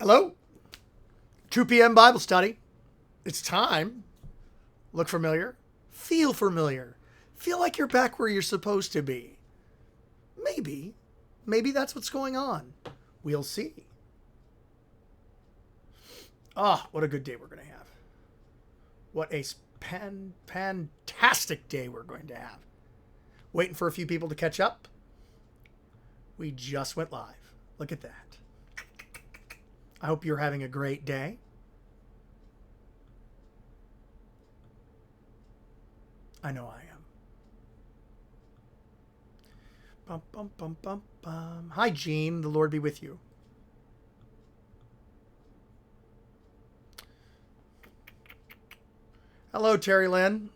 Hello? 2 p.m. Bible study. It's time. Look familiar. Feel familiar. Feel like you're back where you're supposed to be. Maybe. Maybe that's what's going on. We'll see. Ah, what a good day we're going to have. What a fantastic day we're going to have. Waiting for a few people to catch up. We just went live. Look at that. I hope you're having a great day. I know I am. Bum, bum, bum, bum, bum. Hi, Jean. The Lord be with you. Hello, Terry Lynn.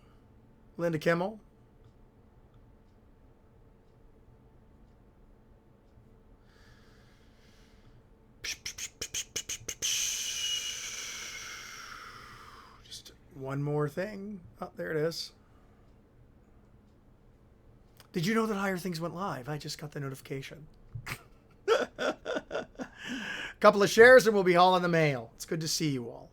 Linda Kimmel. Just one more thing. Oh, there it is. Did you know that Higher Things went live? I just got the notification. Couple of shares and we'll be all in the mail. It's good to see you all.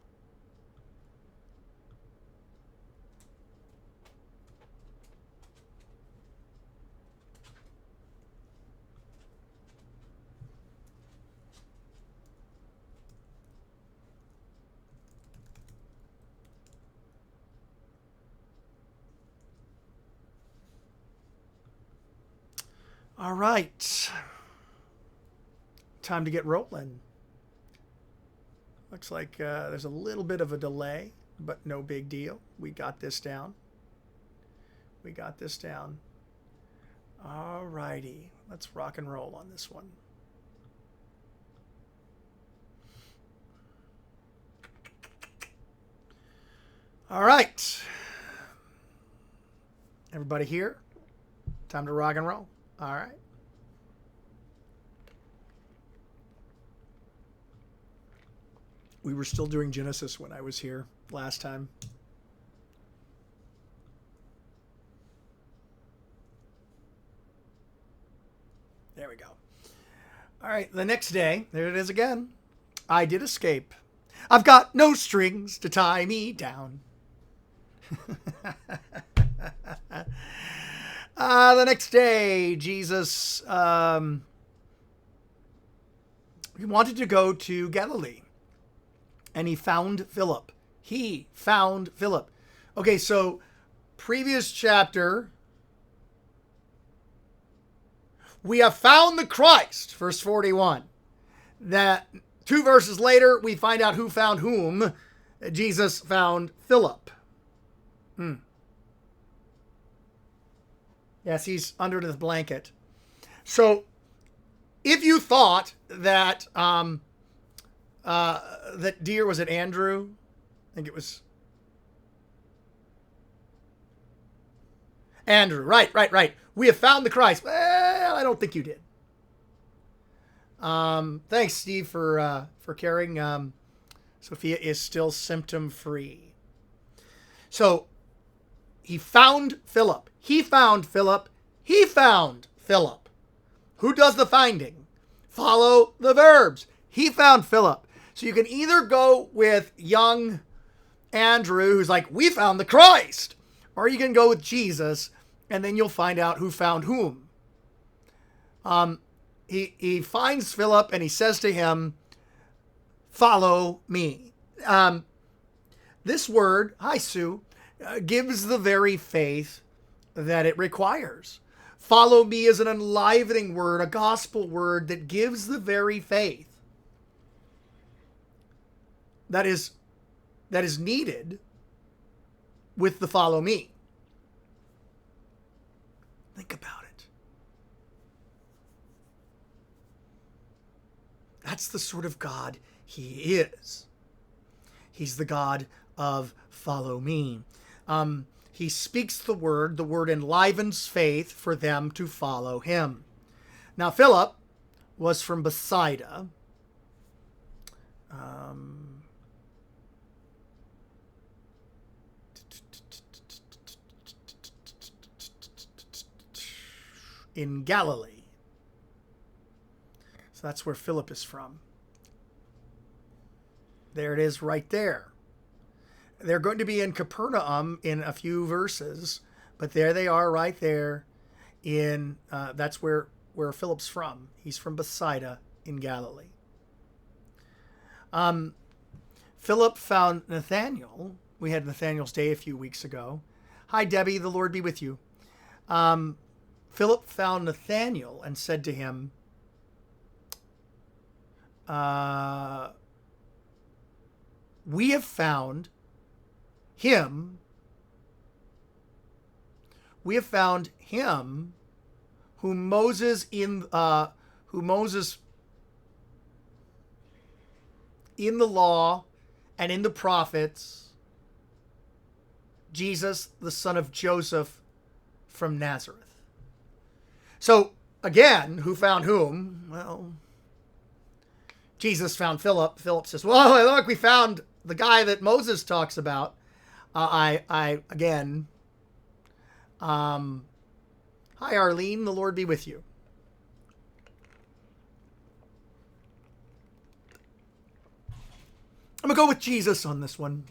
All right. Time to get rolling. Looks like there's a little bit of a delay, but no big deal. We got this down. We got this down. All righty. Let's rock and roll on this one. All right. Everybody here? Time to rock and roll. All right. We were still doing Genesis when I was here last time. There we go. All right, the next day, there it is again. I did escape. I've got no strings to tie me down. The next day, Jesus he wanted to go to Galilee. And he found Philip. He found Philip. Okay, so previous chapter, we have found the Christ, verse 41. That 2 verses later, we find out who found whom. Jesus found Philip. Yes, he's under the blanket. So, if you thought that that deer, was it Andrew? I think it was Andrew. Right. We have found the Christ. Well, I don't think you did. Thanks, Steve, for caring. Sophia is still symptom free. So he found Philip. He found Philip. He found Philip. Who does the finding? Follow the verbs. He found Philip. So you can either go with young Andrew, who's like, we found the Christ. Or you can go with Jesus, and then you'll find out who found whom. He finds Philip, and he says to him, follow me. This word, hi Sue, gives the very faith that it requires. Follow me is an enlivening word, a gospel word that gives the very faith that is needed with the follow me. Think about it. That's the sort of God he is. He's the God of follow me. He speaks the word enlivens faith for them to follow him. Now, Philip was from Bethsaida. In Galilee. So that's where Philip is from. There it is right there. They're going to be in Capernaum in a few verses, but there they are right there in, that's where Philip's from. He's from Bethsaida in Galilee. Philip found Nathanael. We had Nathanael's Day a few weeks ago. Hi, Debbie. The Lord be with you. Philip found Nathanael and said to him, we have found him. We have found him whom Moses in the law and in the prophets, Jesus, the son of Joseph from Nazareth. So again, who found whom? Well, Jesus found Philip. Philip says, well, look, we found the guy that Moses talks about. Hi, Arlene. The Lord be with you. I'm going to go with Jesus on this one.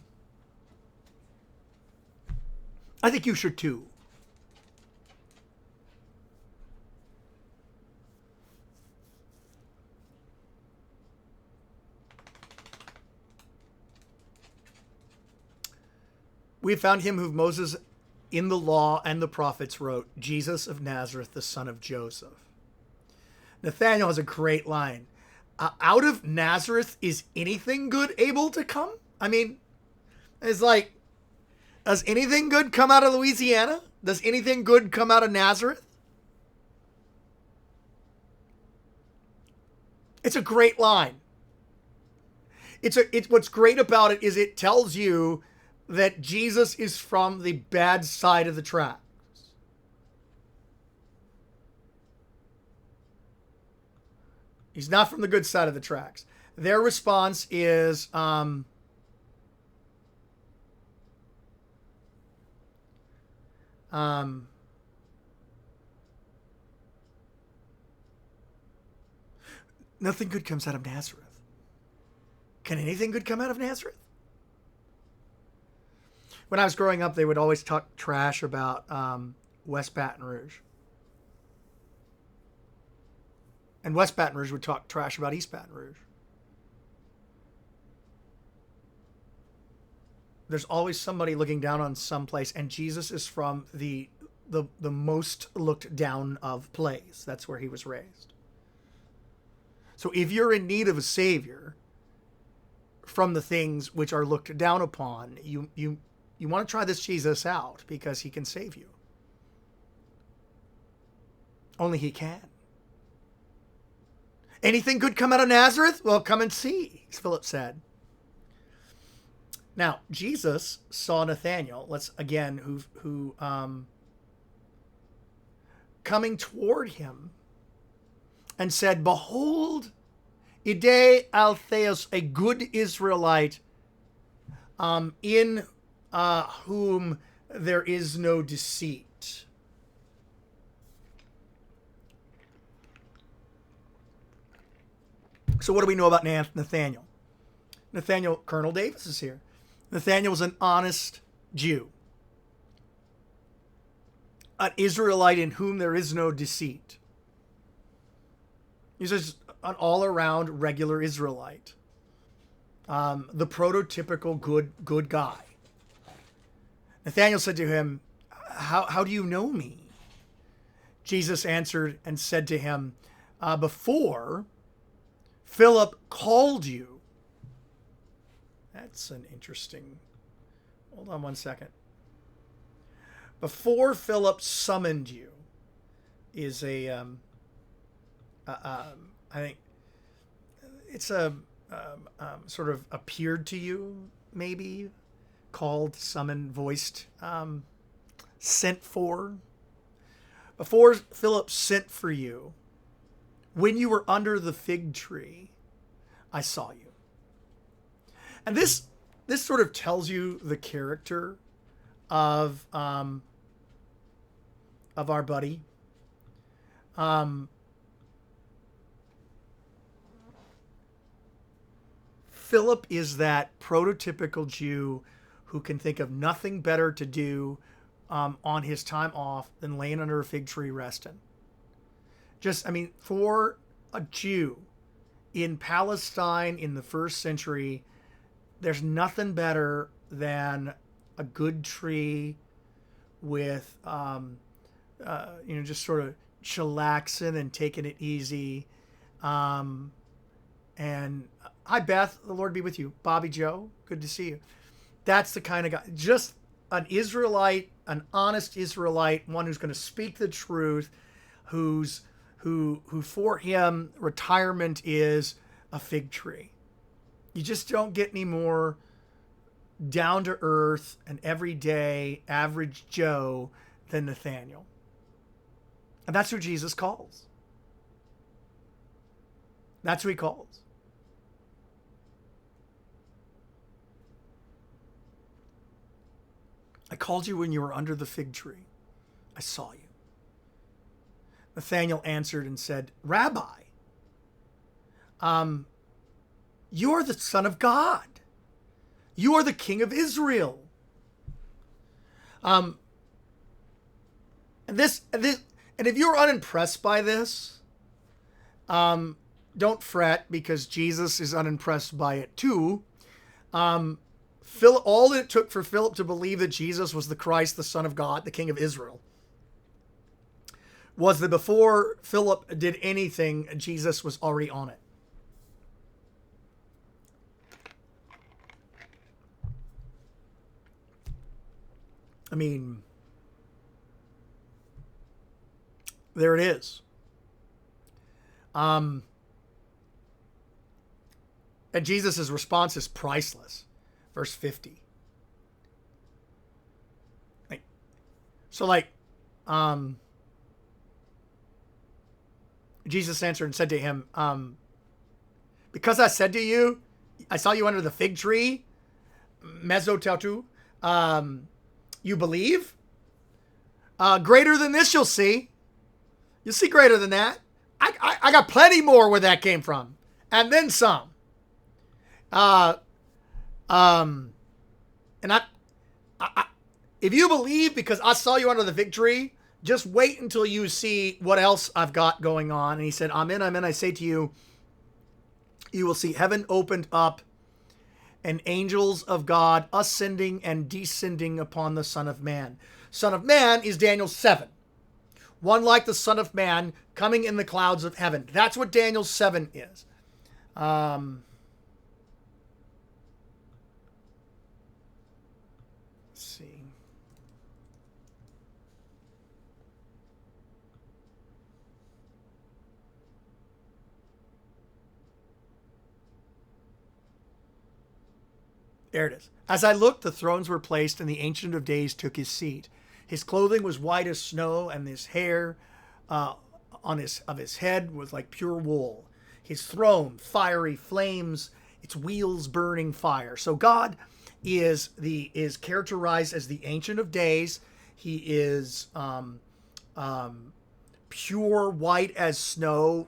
I think you should too. We have found him whom Moses in the law and the prophets wrote, Jesus of Nazareth, the son of Joseph. Nathanael has a great line. Out of Nazareth, is anything good able to come? I mean, it's like, does anything good come out of Louisiana? Does anything good come out of Nazareth? It's a great line. It's what's great about it is it tells you that Jesus is from the bad side of the tracks. He's not from the good side of the tracks. Their response is, nothing good comes out of Nazareth. Can anything good come out of Nazareth? When I was growing up, they would always talk trash about West Baton Rouge. And West Baton Rouge would talk trash about East Baton Rouge. There's always somebody looking down on some place, and Jesus is from the most looked down of place. That's where he was raised. So if you're in need of a savior from the things which are looked down upon, you want to try this Jesus out because he can save you. Only he can. Anything good come out of Nazareth? Well, come and see, Philip said. Now, Jesus saw Nathanael, who coming toward him and said, behold, Ide Altheos, a good Israelite, in whom there is no deceit. So what do we know about Nathanael? Nathanael, Colonel Davis is here. Nathanael was an honest Jew. An Israelite in whom there is no deceit. He's just an all-around regular Israelite. The prototypical good guy. Nathanael said to him, how do you know me? Jesus answered and said to him, before Philip called you. That's an interesting... Hold on one second. Before Philip summoned you is I think it's a sort of appeared to you, maybe, called, summoned, voiced, sent for. Before Philip sent for you, when you were under the fig tree, I saw you. And this sort of tells you the character of our buddy. Philip is that prototypical Jew who can think of nothing better to do on his time off than laying under a fig tree resting. For a Jew in Palestine in the first century, there's nothing better than a good tree with, just sort of chillaxing and taking it easy. And hi, Beth. The Lord be with you. Bobby Joe, good to see you. That's the kind of guy. Just an Israelite, an honest Israelite, one who's going to speak the truth, who for him retirement is a fig tree. You just don't get any more down to earth and everyday average Joe than Nathaniel. And that's who Jesus calls. That's who he calls. I called you when you were under the fig tree. I saw you. Nathanael answered and said, Rabbi, you are the Son of God. You are the King of Israel. And if you're unimpressed by this, don't fret, because Jesus is unimpressed by it too. All that it took for Philip to believe that Jesus was the Christ, the Son of God, the King of Israel, was that before Philip did anything, Jesus was already on it. I mean, there it is. And Jesus' response is priceless. Verse 50. Jesus answered and said to him, because I said to you, I saw you under the fig tree, mezotautu, you believe? Greater than this you'll see. You'll see greater than that. I got plenty more where that came from. And then some. And if you believe because I saw you under the fig tree, just wait until you see what else I've got going on. And he said, Amen, amen, I say to you, you will see heaven opened up and angels of God ascending and descending upon the Son of Man. Son of Man is Daniel 7. One like the Son of Man coming in the clouds of heaven. That's what Daniel 7 is. Let's see. There it is. As I looked, the thrones were placed, and the Ancient of Days took his seat. His clothing was white as snow, and his hair of his head was like pure wool. His throne, fiery flames, its wheels burning fire. So God is characterized as the Ancient of Days. He is pure white as snow,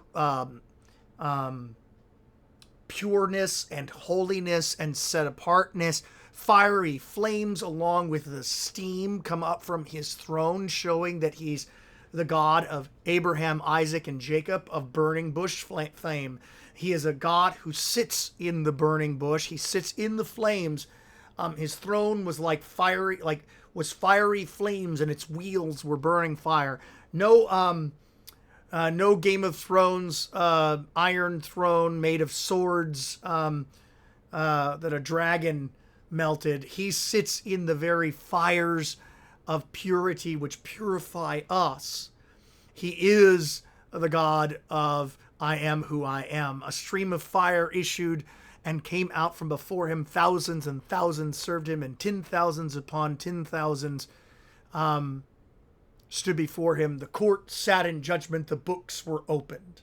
pureness and holiness and set apartness. Fiery flames along with the steam come up from his throne, showing that he's the God of Abraham, Isaac, and Jacob, of burning bush flame. He is a God who sits in the burning bush. He sits in the flames. His throne was fiery flames, and its wheels were burning fire. No Game of Thrones iron throne made of swords that a dragon melted. He sits in the very fires of purity which purify us. He is the God of I am who I am. A stream of fire issued and came out from before him. Thousands and thousands served him, and 10,000s upon 10,000s stood before him. The court sat in judgment. The books were opened.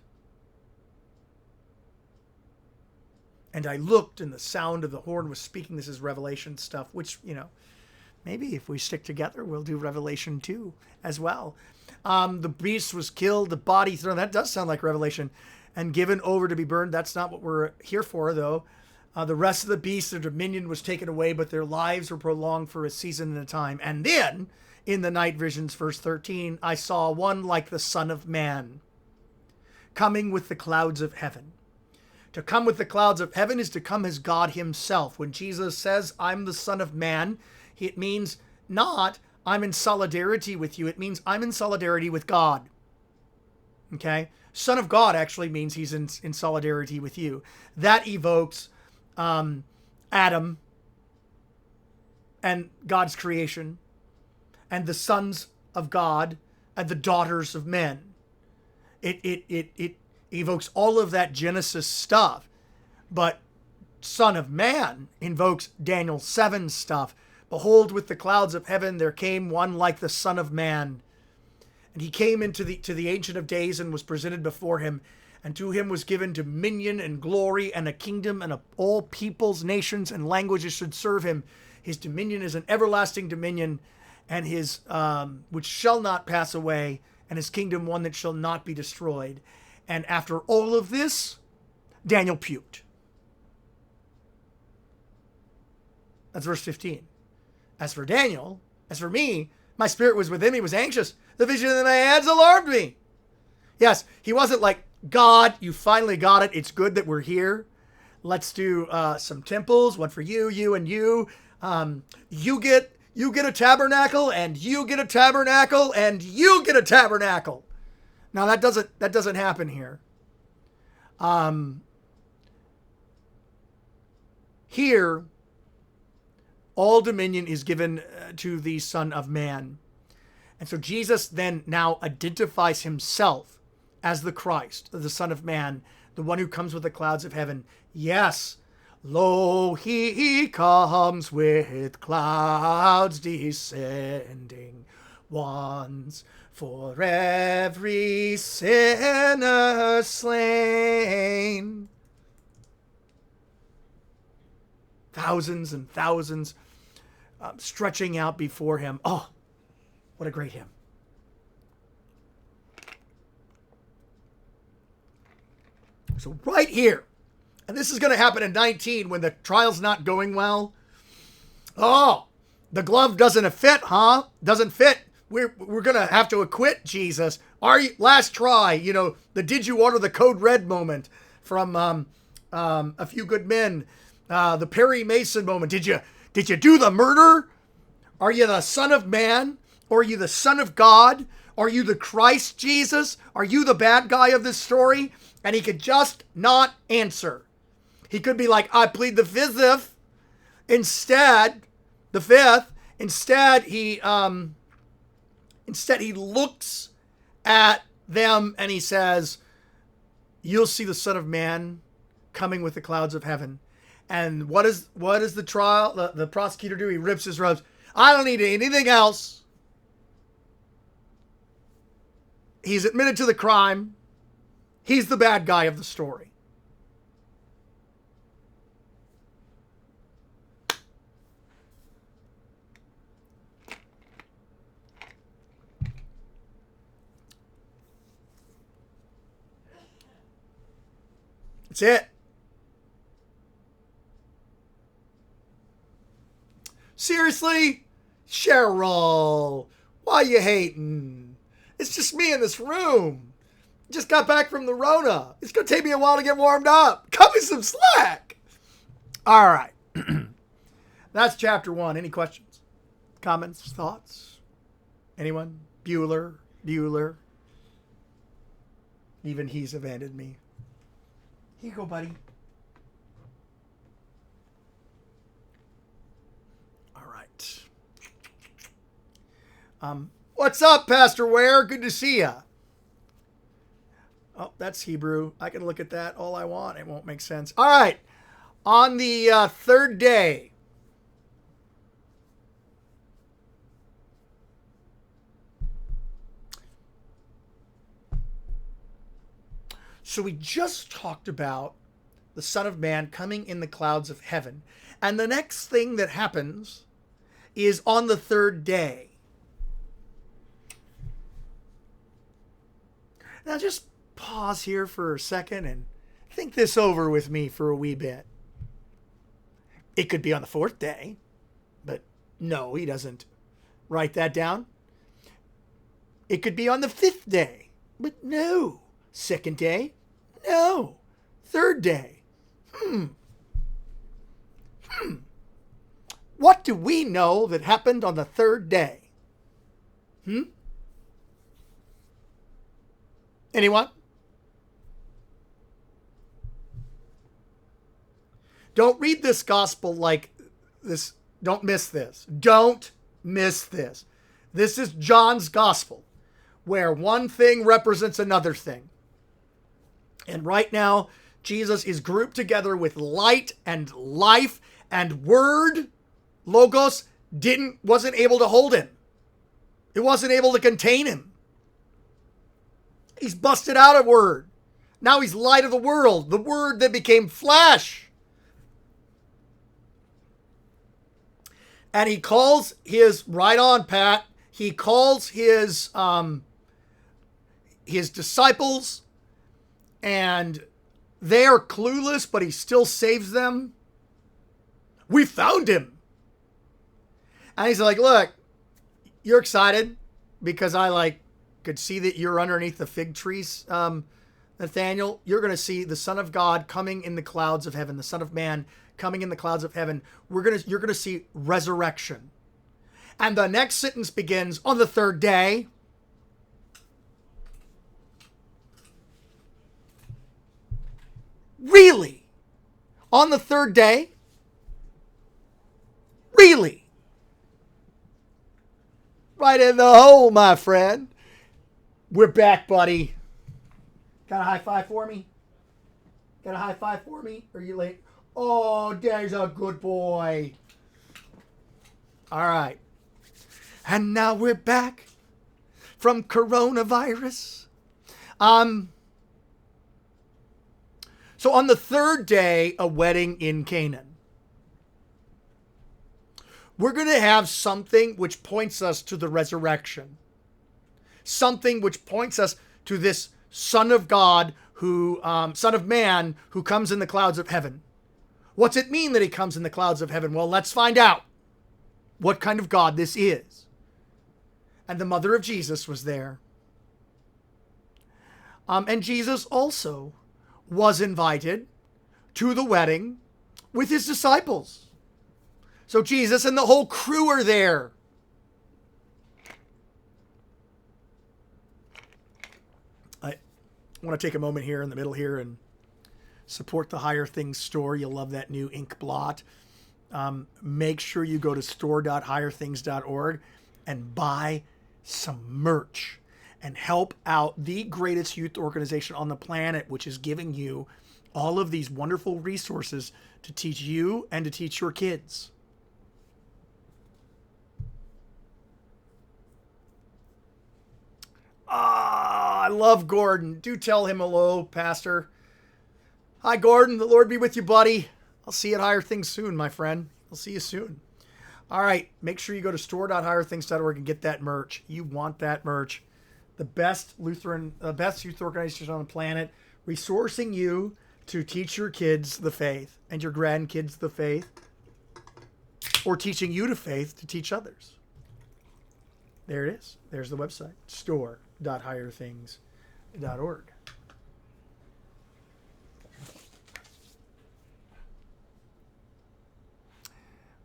And I looked, and the sound of the horn was speaking. This is Revelation stuff, which, maybe if we stick together, we'll do Revelation 2 as well. The beast was killed, the body thrown. That does sound like Revelation. And given over to be burned. That's not what we're here for, though. The rest of the beasts, their dominion was taken away, but their lives were prolonged for a season and a time. And then, in the night visions, verse 13, I saw one like the Son of Man, coming with the clouds of heaven. To come with the clouds of heaven is to come as God himself. When Jesus says, I'm the Son of Man, it means not, I'm in solidarity with you. It means I'm in solidarity with God. Okay? Son of God actually means he's in solidarity with you. That evokes Adam and God's creation and the sons of God and the daughters of men. It evokes all of that Genesis stuff. But Son of Man invokes Daniel 7 stuff. Behold, with the clouds of heaven there came one like the Son of Man. And he came into the Ancient of Days and was presented before him. And to him was given dominion and glory and a kingdom, and all peoples, nations, and languages should serve him. His dominion is an everlasting dominion, and his which shall not pass away, and his kingdom one that shall not be destroyed. And after all of this, Daniel puked. That's verse 15. As for Daniel, as for me, my spirit was within me, was anxious. The vision in my hands alarmed me. Yes, he wasn't like, God, you finally got it. It's good that we're here. Let's do some temples, one for you, you, and you. You get a tabernacle, and you get a tabernacle, and you get a tabernacle. Now that doesn't happen here. Here, all dominion is given to the Son of Man. And so Jesus then now identifies himself as the Christ, the Son of Man, the one who comes with the clouds of heaven. Yes, lo, he comes with clouds descending, once for every sinner slain. Thousands and thousands stretching out before him. Oh, what a great hymn. So right here, and this is going to happen in 19 when the trial's not going well. Oh, the glove doesn't fit, huh? Doesn't fit. We're going to have to acquit Jesus. Last try, the did you order the code red moment from A Few Good Men. The Perry Mason moment. Did you do the murder? Are you the Son of Man? Or are you the Son of God? Are you the Christ Jesus? Are you the bad guy of this story? And he could just not answer. He could be like, I plead the fifth. Instead, he looks at them and he says, you'll see the Son of Man coming with the clouds of heaven. And what is the trial? The prosecutor do? He rips his robes. I don't need anything else. He's admitted to the crime. He's the bad guy of the story. That's it. Seriously? Cheryl, why you hating? It's just me in this room. Just got back from the Rona. It's going to take me a while to get warmed up. Cut me some slack. All right. That's chapter 1. Any questions? Comments? Thoughts? Anyone? Bueller? Even he's abandoned me. Here you go, buddy. What's up, Pastor Ware? Good to see ya. Oh, that's Hebrew. I can look at that all I want. It won't make sense. All right. On the third day. So we just talked about the Son of Man coming in the clouds of heaven. And the next thing that happens is on the third day. Now just pause here for a second and think this over with me for a wee bit. It could be on the fourth day, but no, he doesn't write that down. It could be on the fifth day, but no. Second day, no. Third day, What do we know that happened on the third day? Anyone? Don't read this gospel like this. Don't miss this. Don't miss this. This is John's gospel, where one thing represents another thing. And right now, Jesus is grouped together with light and life, and word, logos, wasn't able to hold him. It wasn't able to contain him. He's busted out of word. Now he's light of the world, the word that became flesh. And he calls his, right on, Pat, he calls his disciples, and they are clueless, but he still saves them. We found him. And he's like, look, you're excited because I could see that you're underneath the fig trees, Nathaniel. You're going to see the Son of God coming in the clouds of heaven, the Son of Man coming in the clouds of heaven. You're going to see resurrection. And the next sentence begins, on the third day. Really? On the third day? Really? Right in the hole, my friend. We're back, buddy. Got a high five for me? Got a high five for me? Are you late? Oh, Daddy's a good boy. All right. And now we're back from coronavirus. So on the third day, a wedding in Canaan. We're going to have something which points us to the resurrection. Something which points us to this Son of God, Son of Man, who comes in the clouds of heaven. What's it mean that he comes in the clouds of heaven? Well, let's find out what kind of God this is. And the mother of Jesus was there. And Jesus also was invited to the wedding with his disciples. So Jesus and the whole crew are there. I want to take a moment here in the middle here and support the Higher Things store. You'll love that new ink blot. Make sure you go to store.higherthings.org and buy some merch and help out the greatest youth organization on the planet, which is giving you all of these wonderful resources to teach you and to teach your kids. I love Gordon. Do tell him hello, Pastor. Hi, Gordon. The Lord be with you, buddy. I'll see you at Higher Things soon, my friend. I'll see you soon. All right. Make sure you go to store.higherthings.org and get that merch. You want that merch. The best best youth organization on the planet, resourcing you to teach your kids the faith and your grandkids the faith, or teaching you the faith to teach others. There it is. There's the website, store.higherthings.org.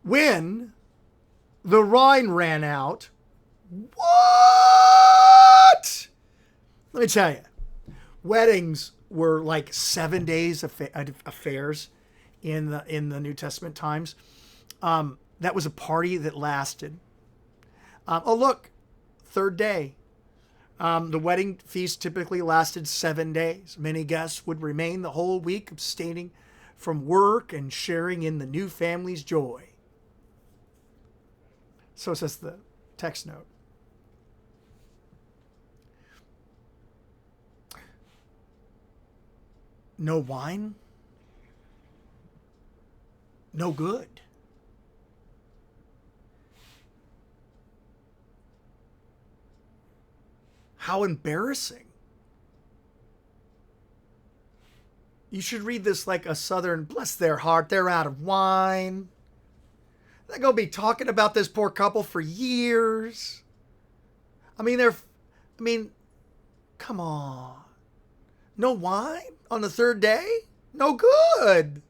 When the wine ran out, what? Let me tell you, weddings were like 7 days affairs in the New Testament times. That was a party that lasted. Oh, look, third day. The wedding feast typically lasted 7 days. Many guests would remain the whole week, abstaining from work and sharing in the new family's joy. So says the text note. No wine? No good. How embarrassing. You should read this like a Southern, bless their heart, they're out of wine. They're going to be talking about this poor couple for years. I mean, come on. No wine on the third day? No good.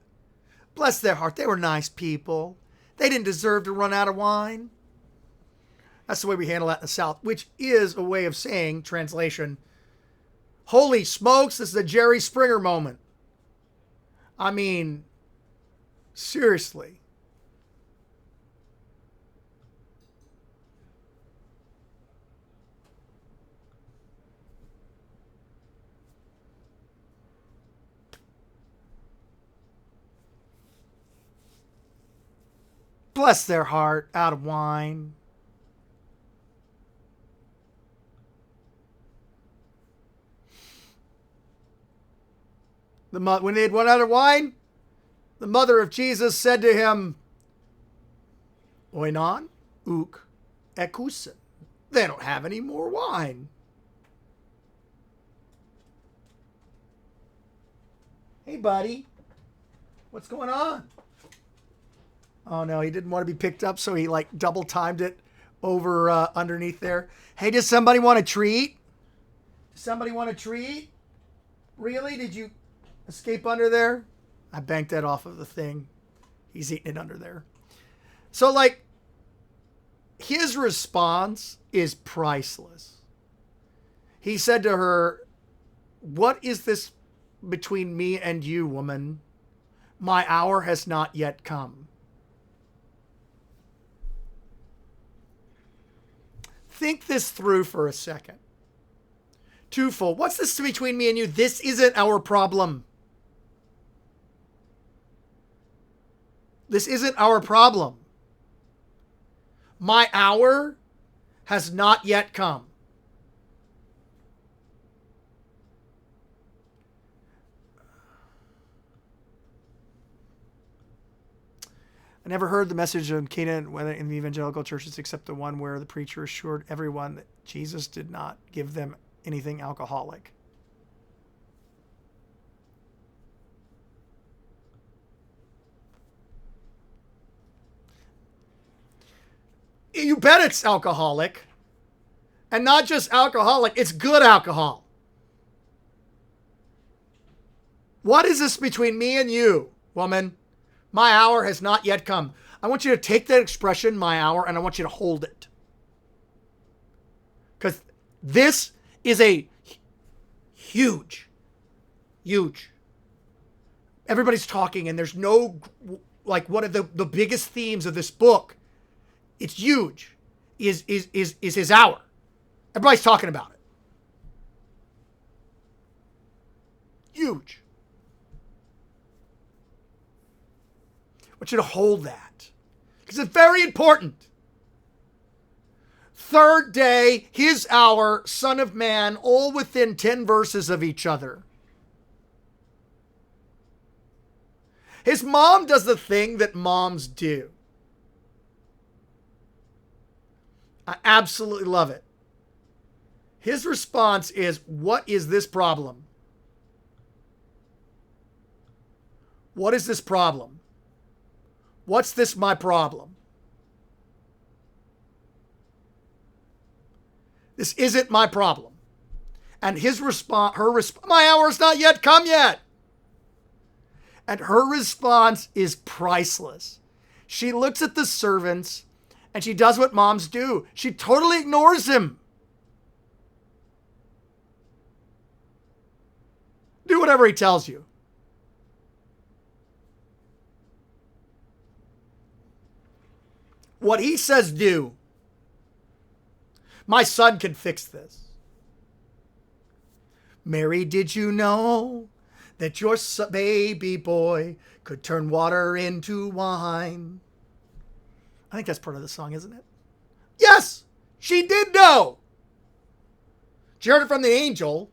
Bless their heart. They were nice people. They didn't deserve to run out of wine. That's the way we handle that in the South, which is a way of saying, translation, holy smokes, this is a Jerry Springer moment. I mean, seriously. Bless their heart, out of wine. When they had run out of wine, the mother of Jesus said to him, Oinon, uk, ekusen. They don't have any more wine. Hey, buddy. What's going on? Oh, no, he didn't want to be picked up, so he double timed it over underneath there. Hey, does somebody want a treat? Does somebody want a treat? Really? Did you escape under there? I banked that off of the thing. He's eating it under there. So, his response is priceless. He said to her, what is this between me and you, woman? My hour has not yet come. Think this through for a second. Twofold. What's this between me and you? This isn't our problem. This isn't our problem. My hour has not yet come. I never heard the message of Cana whether in the evangelical churches except the one where the preacher assured everyone that Jesus did not give them anything alcoholic. You bet it's alcoholic. And not just alcoholic, it's good alcohol. What is this between me and you, woman? My hour has not yet come. I want you to take that expression, my hour, and I want you to hold it. Because this is a huge. Everybody's talking, and there's no, one of the biggest themes of this book, it's huge, is his hour. Everybody's talking about it. Huge. I want you to hold that. Because it's very important. Third day, his hour, Son of Man, all within 10 verses of each other. His mom does the thing that moms do. I absolutely love it. His response is, what is this problem? What is this problem? What's this my problem? This isn't my problem. And his response, my hour's not yet come yet. And her response is priceless. She looks at the servants and she does what moms do. She totally ignores him. Do whatever he tells you. What he says, do. My son can fix this. Mary, did you know that your baby boy could turn water into wine? I think that's part of the song, isn't it? Yes, she did know. She heard it from the angel.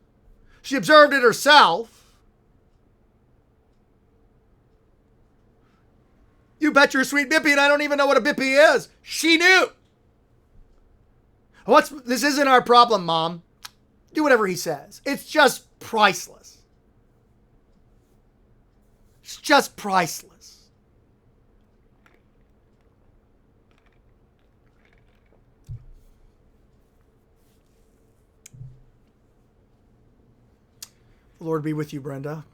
She observed it herself. You bet your sweet Bippy, and I don't even know what a Bippy is. She knew. This isn't our problem, Mom. Do whatever he says. It's just priceless. It's just priceless. Lord be with you, Brenda.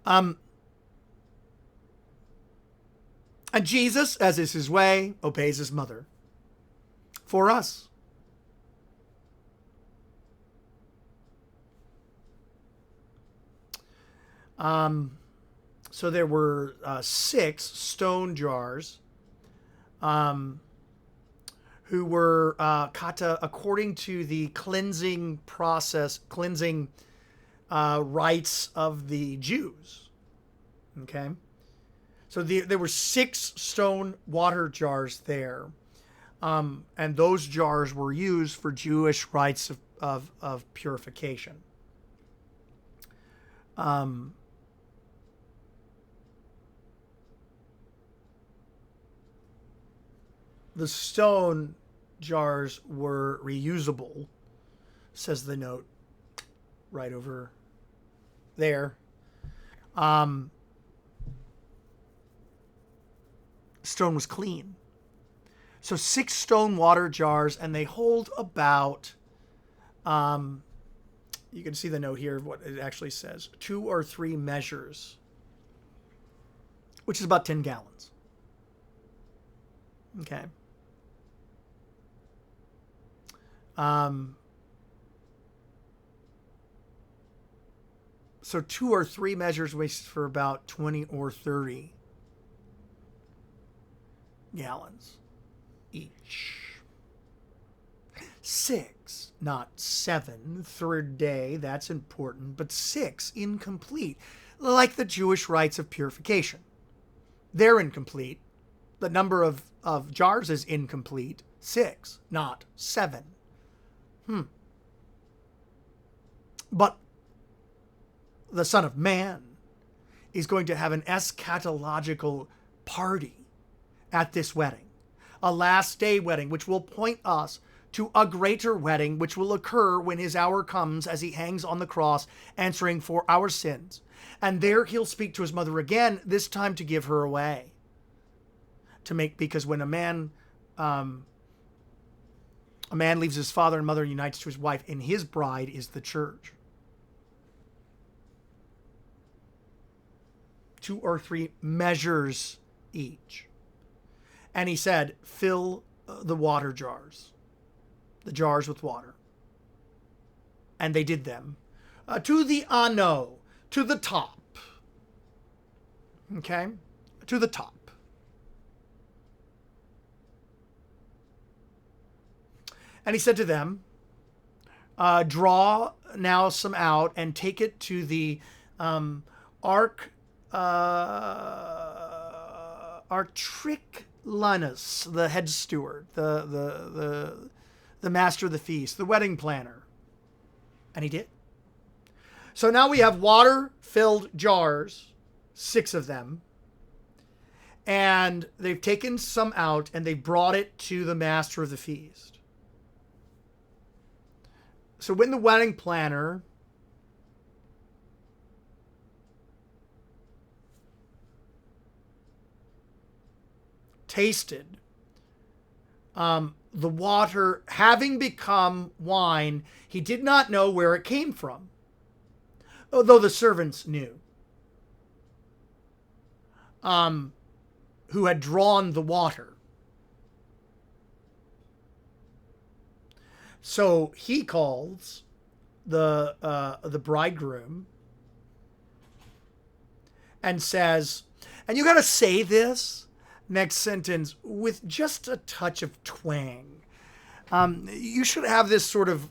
And Jesus, as is his way, obeys his mother for us. So there were 6 stone jars who were kata according to the cleansing rites of the Jews. Okay? So there were 6 stone water jars there. And those jars were used for Jewish rites of purification. The stone jars were reusable, says the note right over there. Stone was clean. So 6 stone water jars, and they hold about, you can see the note here of what it actually says, 2 or 3 measures, which is about 10 gallons. Okay. So 2 or 3 measures waste for about 20 or 30 gallons each. 6, not 7, third day, that's important, but 6 incomplete, like the Jewish rites of purification. They're incomplete. The number of jars is incomplete. 6, not 7. But the Son of Man is going to have an eschatological party at this wedding, a last day wedding, which will point us to a greater wedding, which will occur when his hour comes as he hangs on the cross, answering for our sins. And there he'll speak to his mother again, this time to give her away. Because when a man leaves his father and mother and unites to his wife, and his bride is the church. 2 or 3 measures each. And he said, fill the water jars, the jars with water. And they did them to the ano, to the top. Okay? To the top. And he said to them, draw now some out and take it to the Artriclanus, the head steward, the master of the feast, the wedding planner. And he did. So now we have water-filled jars, 6 of them. And they've taken some out and they've brought it to the master of the feast. So when the wedding planner tasted the water having become wine, he did not know where it came from, although the servants knew, who had drawn the water. So he calls the bridegroom and says, and you got to say this next sentence with just a touch of twang. You should have this sort of,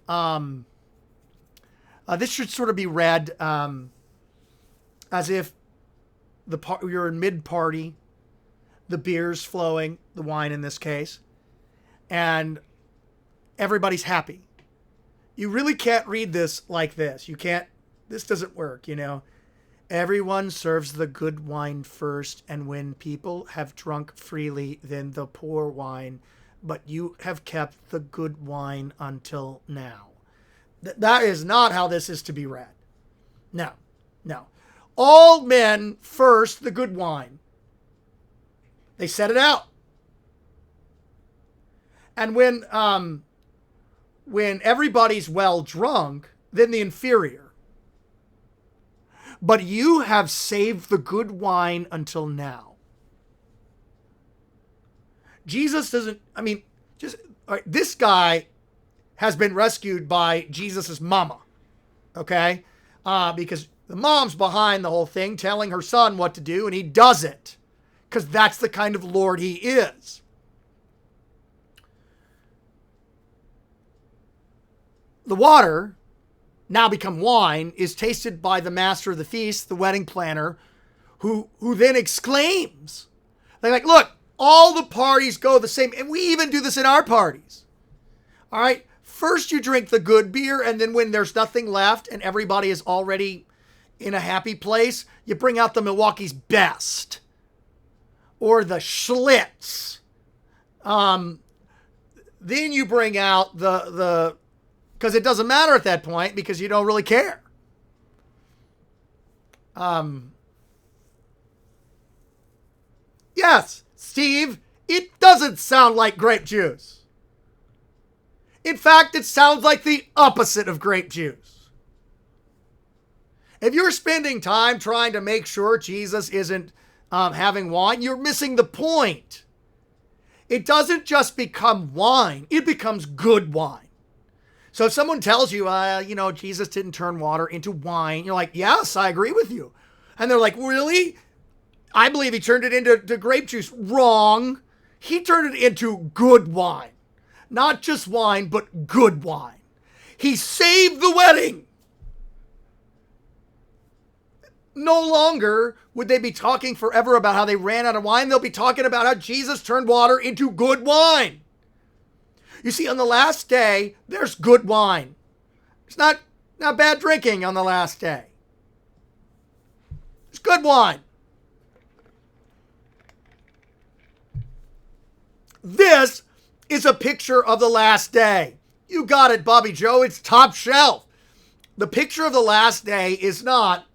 this should sort of be read as if you're in mid-party, the beer's flowing, the wine in this case, and everybody's happy. You really can't read this like this. You can't, this doesn't work, you know. Everyone serves the good wine first, and when people have drunk freely, then the poor wine, but you have kept the good wine until now. That is not how this is to be read. No. All men first the good wine. They set it out. And when when everybody's well drunk than the inferior. But you have saved the good wine until now. Jesus doesn't, this guy has been rescued by Jesus's mama. Okay? Because the mom's behind the whole thing, telling her son what to do, and he does it. Because that's the kind of Lord he is. The water, now become wine, is tasted by the master of the feast, the wedding planner, who then exclaims, they're like, look, all the parties go the same, and we even do this in our parties. All right? First you drink the good beer, and then when there's nothing left and everybody is already in a happy place, you bring out the Milwaukee's Best or the Schlitz. Then you bring out the because it doesn't matter at that point because you don't really care. Yes, Steve, it doesn't sound like grape juice. In fact, it sounds like the opposite of grape juice. If you're spending time trying to make sure Jesus isn't having wine, you're missing the point. It doesn't just become wine. It becomes good wine. So if someone tells you, Jesus didn't turn water into wine, you're like, yes, I agree with you. And they're like, really? I believe he turned it into grape juice. Wrong. He turned it into good wine. Not just wine, but good wine. He saved the wedding. No longer would they be talking forever about how they ran out of wine. They'll be talking about how Jesus turned water into good wine. You see, on the last day, there's good wine. It's not bad drinking on the last day. It's good wine. This is a picture of the last day. You got it, Bobby Joe. It's top shelf. The picture of the last day is not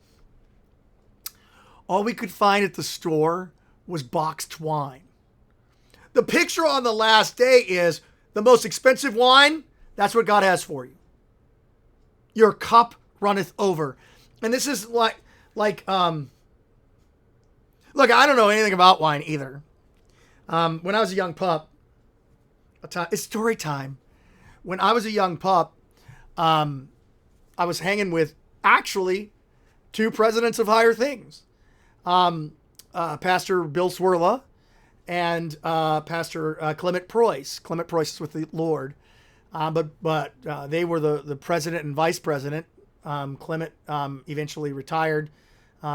all we could find at the store was boxed wine. The picture on the last day is the most expensive wine. That's what God has for you. Your cup runneth over. And this is look, I don't know anything about wine either. When I was a young pup, it's story time. When I was a young pup, I was hanging with actually two presidents of higher things. Pastor Bill Swirla and Pastor Clement Preuss. Clement Preuss is with the Lord. But they were the president and vice president. Clement eventually retired.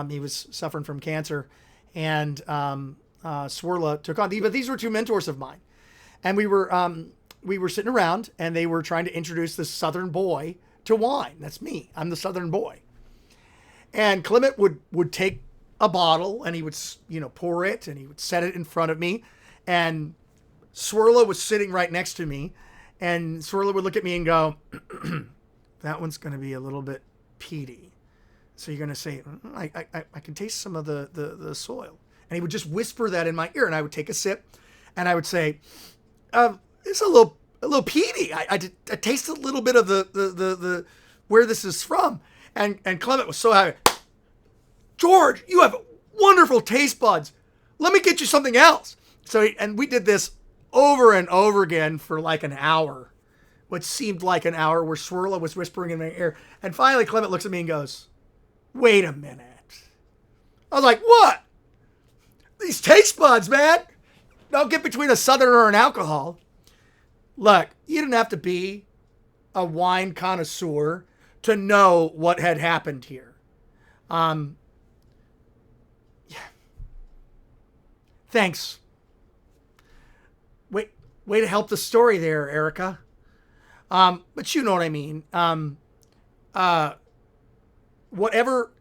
He was suffering from cancer. And Swirla took on. But these were two mentors of mine. And we were sitting around, and they were trying to introduce this Southern boy to wine. That's me. I'm the Southern boy. And Clement would take a bottle, and he would pour it, and he would set it in front of me. And Swirla was sitting right next to me, and Swirla would look at me and go, "That one's going to be a little bit peaty." So you're going to say, "I can taste some of the soil." And he would just whisper that in my ear, and I would take a sip, and I would say, "It's a little peaty. I taste a little bit of the where this is from." And Clement was so happy. "George, you have wonderful taste buds. Let me get you something else." And we did this over and over again for like an hour, what seemed like an hour, where Swirla was whispering in my ear. And finally, Clement looks at me and goes, "Wait a minute." I was like, "What?" "These taste buds, man. Don't get between a Southerner and alcohol." Look, you didn't have to be a wine connoisseur to know what had happened here. Thanks. Way to help the story there, Erica. But you know what I mean. Whatever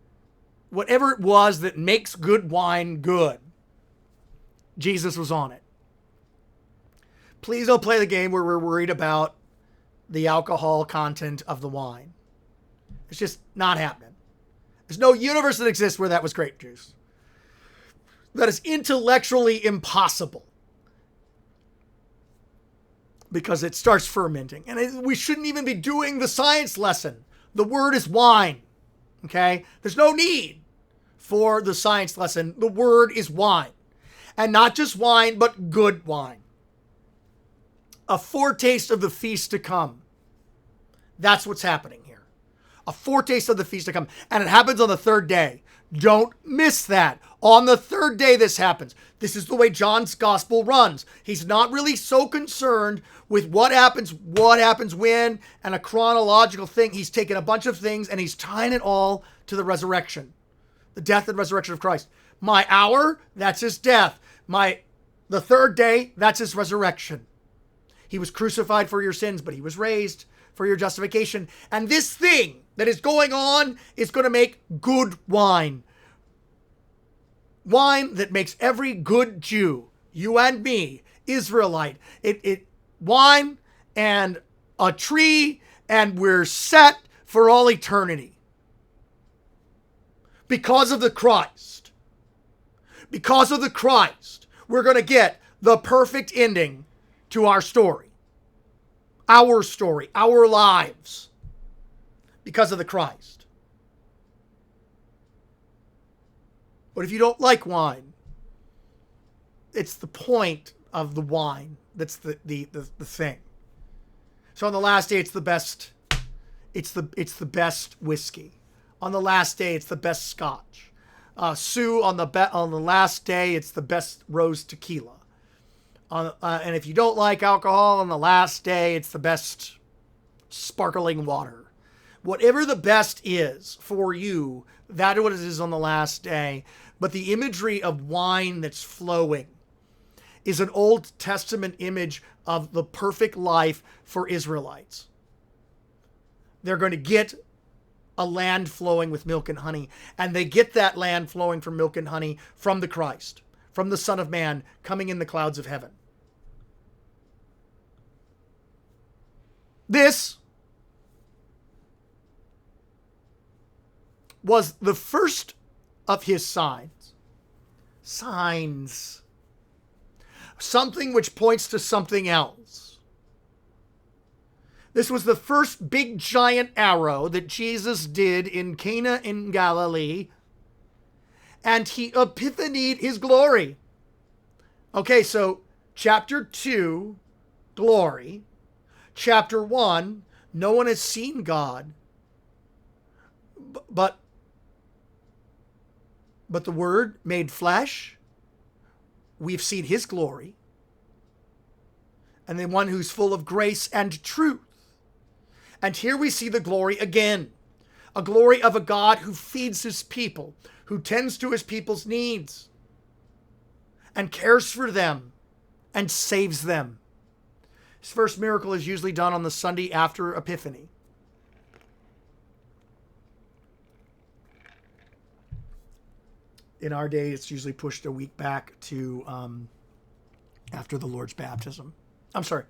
it was that makes good wine good, Jesus was on it. Please don't play the game where we're worried about the alcohol content of the wine. It's just not happening. There's no universe that exists where that was grape juice. That is intellectually impossible. because it starts fermenting. And we shouldn't even be doing the science lesson. The word is wine. Okay? There's no need for the science lesson. The word is wine. And not just wine, but good wine. A foretaste of the feast to come. That's what's happening here. A foretaste of the feast to come. And it happens on the third day. Don't miss that. On the third day this happens. This is the way John's gospel runs. He's not really so concerned with what happens when, and a chronological thing. He's taken a bunch of things and he's tying it all to the resurrection. The death and resurrection of Christ. My hour, that's his death. The third day, that's his resurrection. He was crucified for your sins, but he was raised for your justification. And this thing that is going on is going to make good wine. Wine that makes every good Jew, you and me, Israelite, wine and a tree, and we're set for all eternity. Because of the Christ. Because of the Christ, we're going to get the perfect ending to our story. Our lives. Because of the Christ. But if you don't like wine, it's the point of the wine that's the thing. So on the last day, it's the best. It's the best whiskey. On the last day, it's the best scotch. Sue, on the last day, it's the best rose tequila. And if you don't like alcohol, on the last day, it's the best sparkling water. Whatever the best is for you, that's what it is on the last day. But the imagery of wine that's flowing is an Old Testament image of the perfect life for Israelites. They're going to get a land flowing with milk and honey. And they get that land flowing from milk and honey from the Christ, from the Son of Man, coming in the clouds of heaven. This was the first of his signs. Signs. Something which points to something else. This was the first big giant arrow that Jesus did in Cana in Galilee. And he epiphanied his glory. Okay, so chapter 2, glory. Chapter 1, no one has seen God. But the Word made flesh. We've seen his glory. And the one who's full of grace and truth. And here we see the glory again. A glory of a God who feeds his people, who tends to his people's needs, and cares for them, and saves them. His first miracle is usually done on the Sunday after Epiphany. In our day, it's usually pushed a week back to after the Lord's baptism. I'm sorry.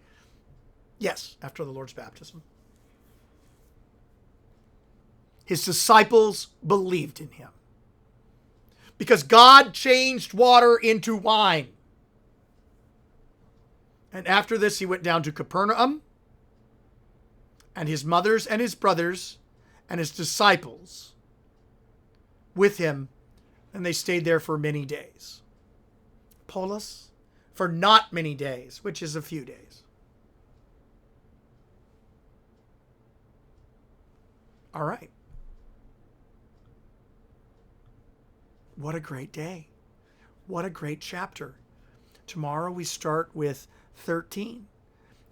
Yes, after the Lord's baptism. His disciples believed in him. Because God changed water into wine. And after this, he went down to Capernaum. And his mothers and his brothers and his disciples with him. And they stayed there for many days. Polis, for not many days, which is a few days. All right. What a great day. What a great chapter. Tomorrow we start with 13.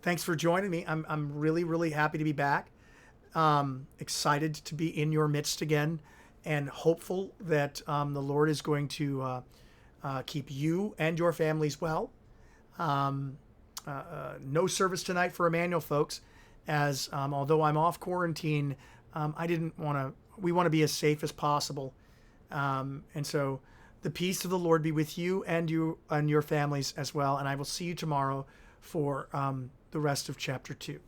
Thanks for joining me. I'm really, really happy to be back. Excited to be in your midst again, and hopeful that the Lord is going to keep you and your families well. No service tonight for Immanuel, folks, as although I'm off quarantine, we want to be as safe as possible. And so the peace of the Lord be with you and your families as well. And I will see you tomorrow for the rest of chapter 2.